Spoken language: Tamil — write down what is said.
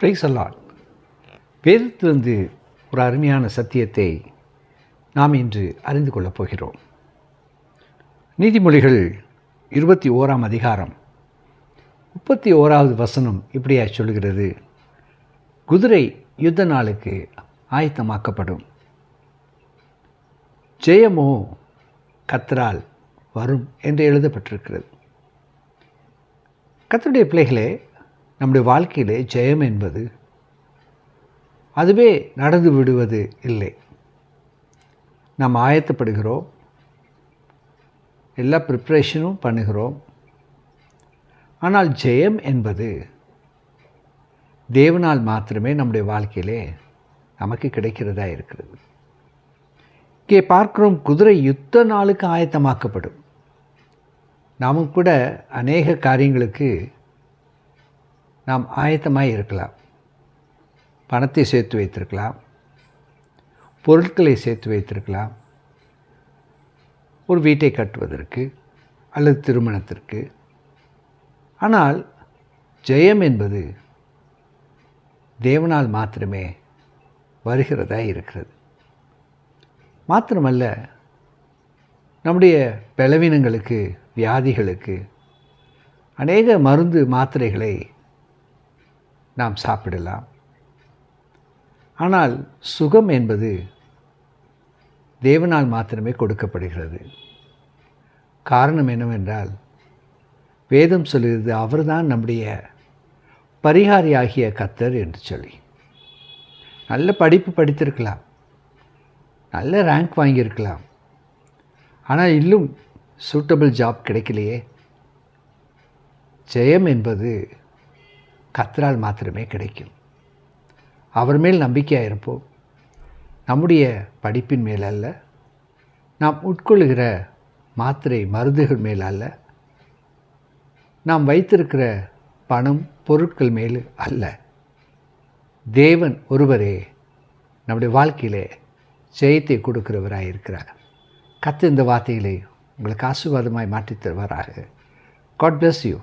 Price allot. வேதத்திலிருந்து ஒரு அருமையான சத்தியத்தை நாம் இன்று அறிந்து கொள்ளப் போகிறோம். நீதிமொழிகள் 21ஆம் அதிகாரம் 31வது வசனம் இப்படியாய் சொல்கிறது: குதிரை யுத்த நாளுக்கு ஆயத்தமாக்கப்படும், ஜெயமோ கர்த்தரால் வரும் என்று எழுதப்பட்டிருக்கிறது. கர்த்தருடைய பிள்ளைகளே, நம்முடைய வாழ்க்கையிலே ஜெயம் என்பது அதுவே நடந்து விடுவது இல்லை. நாம் ஆயத்தப்படுகிறோம், எல்லா ப்ரிப்ரேஷனும் பண்ணுகிறோம். ஆனால் ஜெயம் என்பது தேவனால் மாத்திரமே நம்முடைய வாழ்க்கையிலே நமக்கு கிடைக்கிறதா இருக்கிறது. இங்கே பார்க்கிறோம், குதிரை யுத்த நாளுக்கு ஆயத்தமாக்கப்படும். நாமும் கூட அநேக காரியங்களுக்கு நாம் ஆயத்தமாக இருக்கலாம். பணத்தை சேர்த்து வைத்திருக்கலாம், பொருட்களை சேர்த்து வைத்திருக்கலாம், ஒரு வீட்டை கட்டுவதற்கு அல்லது திருமணத்திற்கு. ஆனால் ஜெயம் என்பது தேவனால் மாத்திரமே வருகிறதா இருக்கிறது. மாத்திரமல்ல, நம்முடைய பலவீனங்களுக்கு, வியாதிகளுக்கு அநேக மருந்து மாத்திரைகளை நாம் சாப்பிடலாம். ஆனால் சுகம் என்பது தேவனால் மாத்திரமே கொடுக்கப்படுகிறது. காரணம் என்னவென்றால், வேதம் சொல்கிறது அவர்தான் நம்முடைய பரிகாரியாகிய கர்த்தர் என்று சொல்லி. நல்ல படிப்பு படித்திருக்கலாம், நல்ல ரேங்க் வாங்கியிருக்கலாம், ஆனால் இன்னும் சூட்டபிள் ஜாப் கிடைக்கலையே. ஜெயம் என்பது கர்த்தரால் மாத்திரமே கிடைக்கும். அவர் மேல் நம்பிக்கையாக இருப்போம். நம்முடைய படிப்பின் மேல் அல்ல, நாம் உட்கொள்ளுகிற மாத்திரை மருந்துகள் மேல் அல்ல, நாம் வைத்திருக்கிற பணம் பொருட்கள் மேல் அல்ல. தேவன் ஒருவரே நம்முடைய வாழ்க்கையிலே ஜெயத்தை கொடுக்கிறவராக இருக்கிறார். கர்த்தர் இந்த வார்த்தைகளை உங்களுக்கு ஆசீர்வாதமாய் மாற்றித் தருவாராக. God bless you.